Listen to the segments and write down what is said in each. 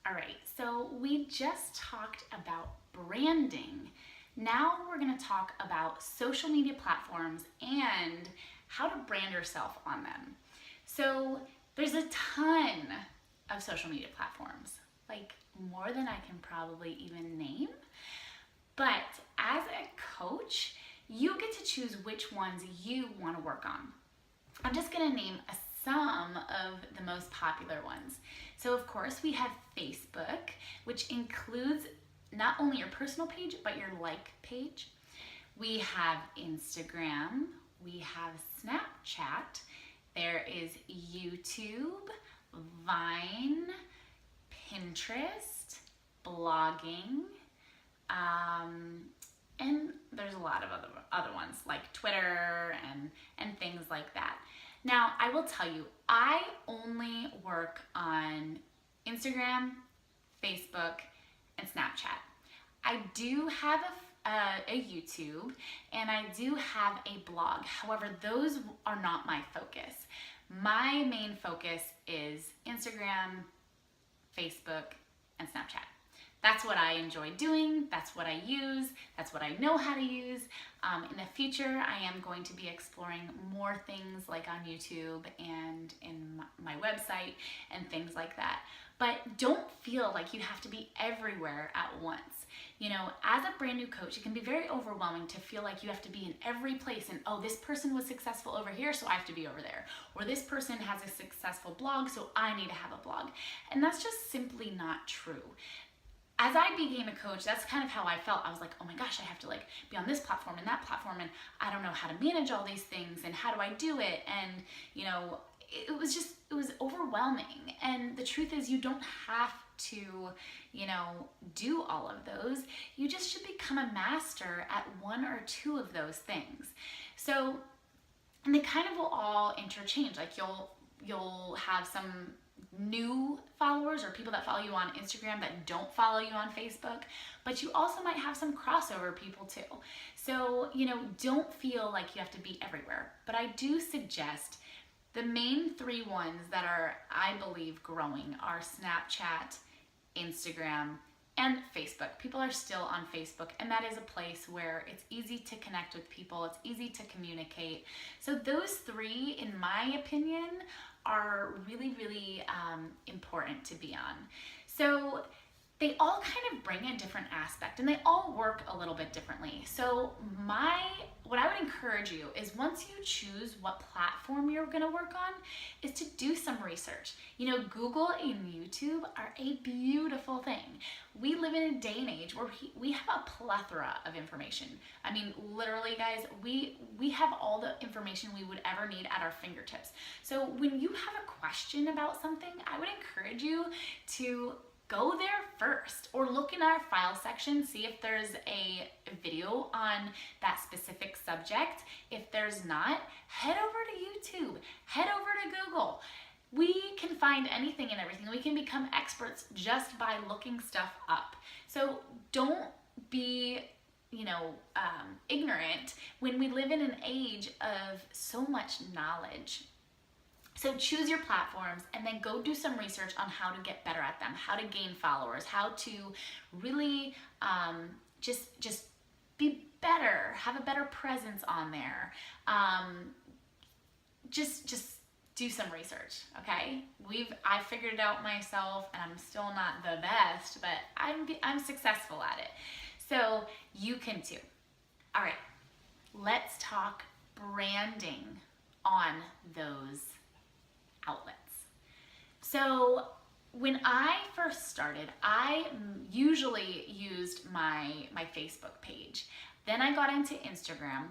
All right, so we just talked about branding. Now we're going to talk about social media platforms and how to brand yourself on them. So there's a ton of social media platforms, like more than I can probably even name. But as a coach, you get to choose which ones you want to work on. I'm just going to name some of the most popular ones. So of course we have Facebook, which includes not only your personal page, but your like page. We have Instagram, we have Snapchat, there is YouTube, Vine, Pinterest, blogging, and there's a lot of other ones like Twitter and things like that. Now, I will tell you, I only work on Instagram, Facebook, and Snapchat. I do have a YouTube and I do have a blog. However, those are not my focus. My main focus is Instagram, Facebook, and Snapchat. That's what I enjoy doing, that's what I use, that's what I know how to use. In the future, I am going to be exploring more things like on YouTube and in my website and things like that. But don't feel like you have to be everywhere at once. You know, as a brand new coach, it can be very overwhelming to feel like you have to be in every place and, oh, this person was successful over here, so I have to be over there. Or this person has a successful blog, so I need to have a blog. And that's just simply not true. As I became a coach, that's kind of how I felt. I was like, oh my gosh, I have to like be on this platform and that platform, and I don't know how to manage all these things, and how do I do it? And you know, it was overwhelming. And the truth is, you don't have to, you know, do all of those. You just should become a master at one or two of those things. So, and they kind of will all interchange. Like you'll have some new followers or people that follow you on Instagram that don't follow you on Facebook, but you also might have some crossover people too. So, you know, don't feel like you have to be everywhere. But I do suggest the main three ones that are, I believe, growing are Snapchat, Instagram, and Facebook. People are still on Facebook, and that is a place where it's easy to connect with people, it's easy to communicate. So those three, in my opinion, are really, really important to be on. So they all kind of bring a different aspect and they all work a little bit differently. So what I would encourage you is, once you choose what platform you're gonna work on, is to do some research. You know, Google and YouTube are a beautiful thing. We live in a day and age where we have a plethora of information. I mean, literally guys, we have all the information we would ever need at our fingertips. So when you have a question about something, I would encourage you to go there first, or look in our file section, see if there's a video on that specific subject. If there's not, head over to YouTube, head over to Google. We can find anything and everything. We can become experts just by looking stuff up. So don't be, you know, ignorant when we live in an age of so much knowledge. So choose your platforms and then go do some research on how to get better at them, how to gain followers, how to really just be better, have a better presence on there. Just do some research, okay? I figured it out myself, and I'm still not the best, but I'm successful at it. So you can too. All right, let's talk branding on those outlets. So when I first started, I usually used my Facebook page. Then I got into Instagram,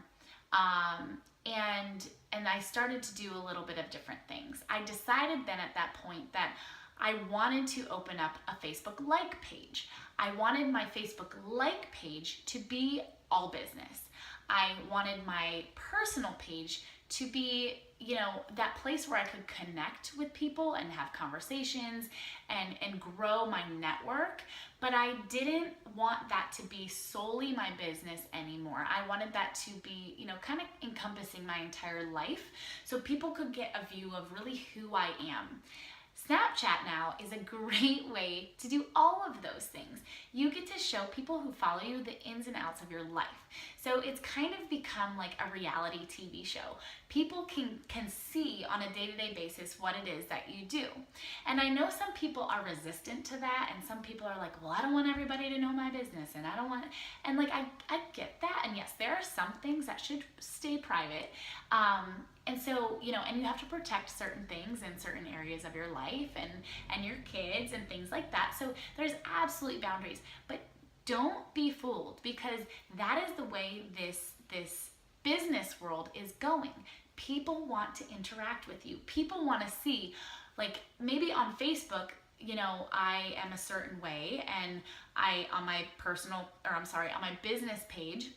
and I started to do a little bit of different things. I decided then at that point that I wanted to open up a Facebook like page. I wanted my Facebook like page to be all business. I wanted my personal page to be, you know, that place where I could connect with people and have conversations and grow my network. But I didn't want that to be solely my business anymore. I wanted that to be, you know, kind of encompassing my entire life, so people could get a view of really who I am. Snapchat now is a great way to do all of those things. You get to show people who follow you the ins and outs of your life. So it's kind of become like a reality TV show. People can see on a day-to-day basis what it is that you do. And I know some people are resistant to that, and some people are like, well, I don't want everybody to know my business, and I don't want, and like, I get that. And yes, there are some things that should stay private. And so, and you have to protect certain things in certain areas of your life and your kids and things like that. So there's absolutely boundaries, but don't be fooled, because that is the way this business world is going. People want to interact with you. People want to see, like, maybe on Facebook, I am a certain way, and on my business page,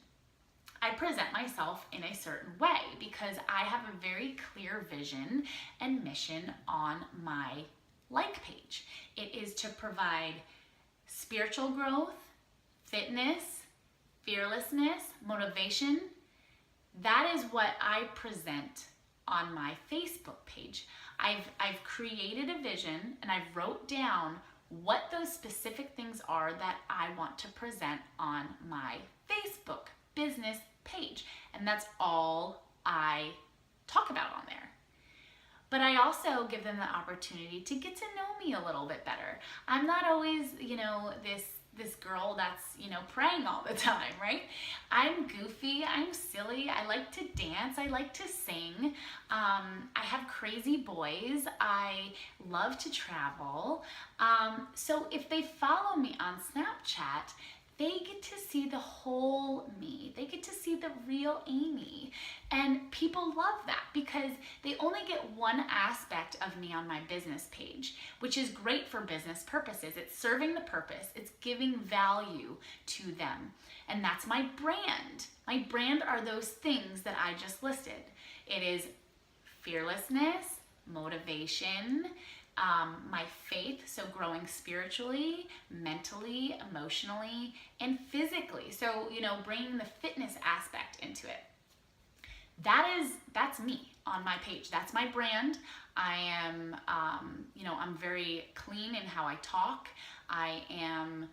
I present myself in a certain way because I have a very clear vision and mission on my like page. It is to provide spiritual growth, fitness, fearlessness, motivation. That is what I present on my Facebook page. I've created a vision, and I've wrote down what those specific things are that I want to present on my Facebook business page. And that's all I talk about on there. But I also give them the opportunity to get to know me a little bit better. I'm not always, this girl that's, praying all the time, right? I'm goofy, I'm silly, I like to dance, I like to sing, I have crazy boys, I love to travel. So if they follow me on Snapchat, they get to see the whole me. They get to see the real Amy. And people love that because they only get one aspect of me on my business page, which is great for business purposes. It's serving the purpose. It's giving value to them. And that's my brand. My brand are those things that I just listed. It is fearlessness, motivation, my faith, so growing spiritually, mentally, emotionally, and physically. So, bringing the fitness aspect into it. That's me on my page. That's my brand. I am, I'm very clean in how I talk. I am,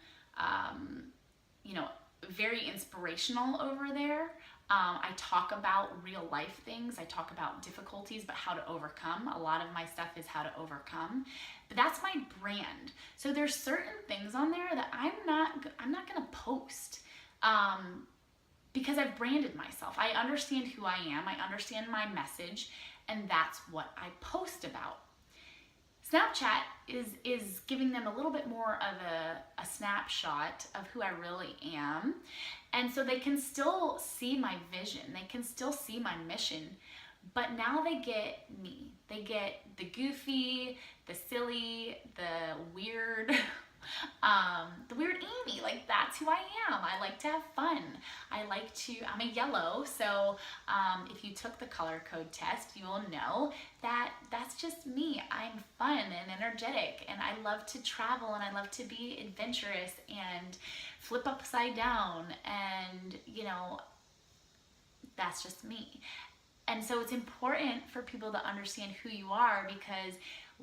very inspirational over there. I talk about real life things. I talk about difficulties, but how to overcome. A lot of my stuff is how to overcome. But that's my brand. So there's certain things on there that I'm not gonna post because I've branded myself. I understand who I am. I understand my message, and that's what I post about. Snapchat is giving them a little bit more of a snapshot of who I really am. And so they can still see my vision. They can still see my mission. But now they get me. They get the goofy, the silly, the weird, Amy. Like, that's who I am. I like to have fun. I'm a yellow, so if you took the color code test, you will know that that's just me. I'm fun and energetic, and I love to travel, and I love to be adventurous and flip upside down, and that's just me. And so it's important for people to understand who you are, because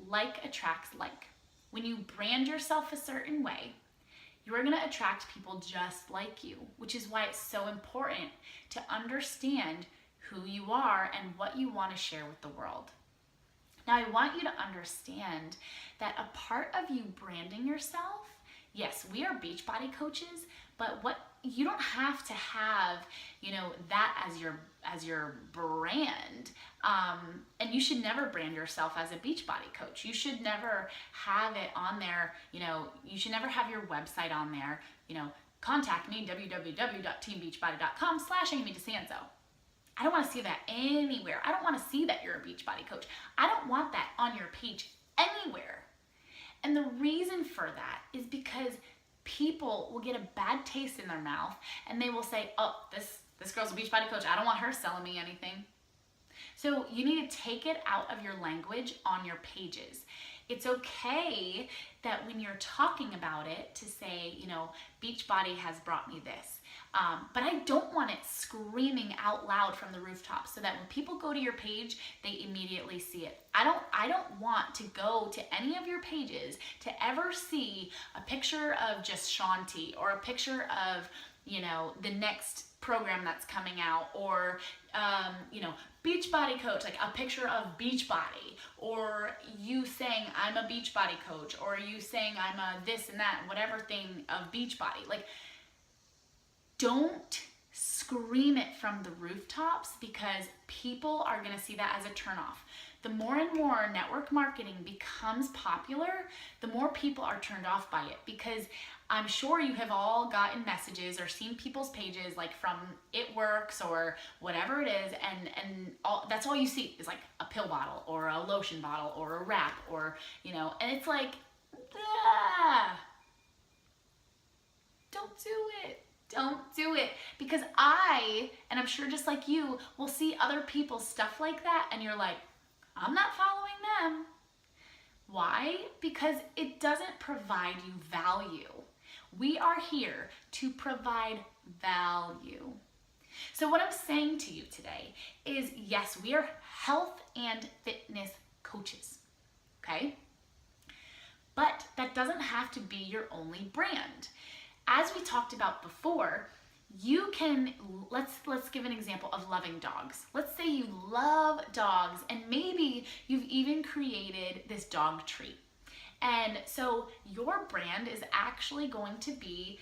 like attracts like. When you brand yourself a certain way, you're going to attract people just like you, which is why it's so important to understand who you are and what you want to share with the world. Now, I want you to understand that a part of you branding yourself, yes, we are Beachbody coaches, but you don't have to have, that as your brand. And you should never brand yourself as a Beachbody coach. You should never have it on there. You should never have your website on there. Contact me, www.teambeachbody.com/Amy DeSanzo. I don't want to see that anywhere. I don't want to see that you're a Beachbody coach. I don't want that on your page anywhere. And the reason for that is because people will get a bad taste in their mouth, and they will say, oh, this girl's a Beachbody coach. I don't want her selling me anything. So you need to take it out of your language on your pages. It's okay that when you're talking about it to say, you know, Beachbody has brought me this. But I don't want it screaming out loud from the rooftop so that when people go to your page, they immediately see it. I don't want to go to any of your pages to ever see a picture of just Shanti or a picture of, you know, the next program that's coming out, or you know, Beachbody coach, like a picture of Beachbody, or you saying I'm a Beachbody coach, or you saying I'm a this and that, whatever thing of Beachbody. Like, don't scream it from the rooftops, because people are going to see that as a turnoff. The more and more network marketing becomes popular, the more people are turned off by it, because I'm sure you have all gotten messages or seen people's pages like from It Works or whatever it is, and that's all you see is like a pill bottle or a lotion bottle or a wrap, or, you know, and it's like, don't do it. Don't do it, because and I'm sure just like you, will see other people's stuff like that and you're like, I'm not following them. Why? Because it doesn't provide you value. We are here to provide value. So what I'm saying to you today is, yes, we are health and fitness coaches, okay? But that doesn't have to be your only brand. As we talked about before, you can, let's give an example of loving dogs. Let's say you love dogs and maybe you've even created this dog treat. And so your brand is actually going to be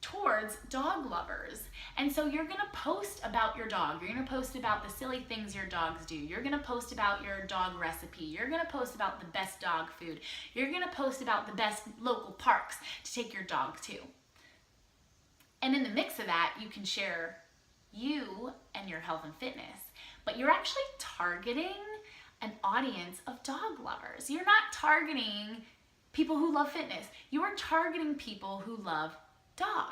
towards dog lovers. And so you're gonna post about your dog. You're gonna post about the silly things your dogs do. You're gonna post about your dog recipe. You're gonna post about the best dog food. You're gonna post about the best local parks to take your dog to. And in the mix of that, you can share you and your health and fitness, but you're actually targeting an audience of dog lovers. You're not targeting people who love fitness. You are targeting people who love dogs.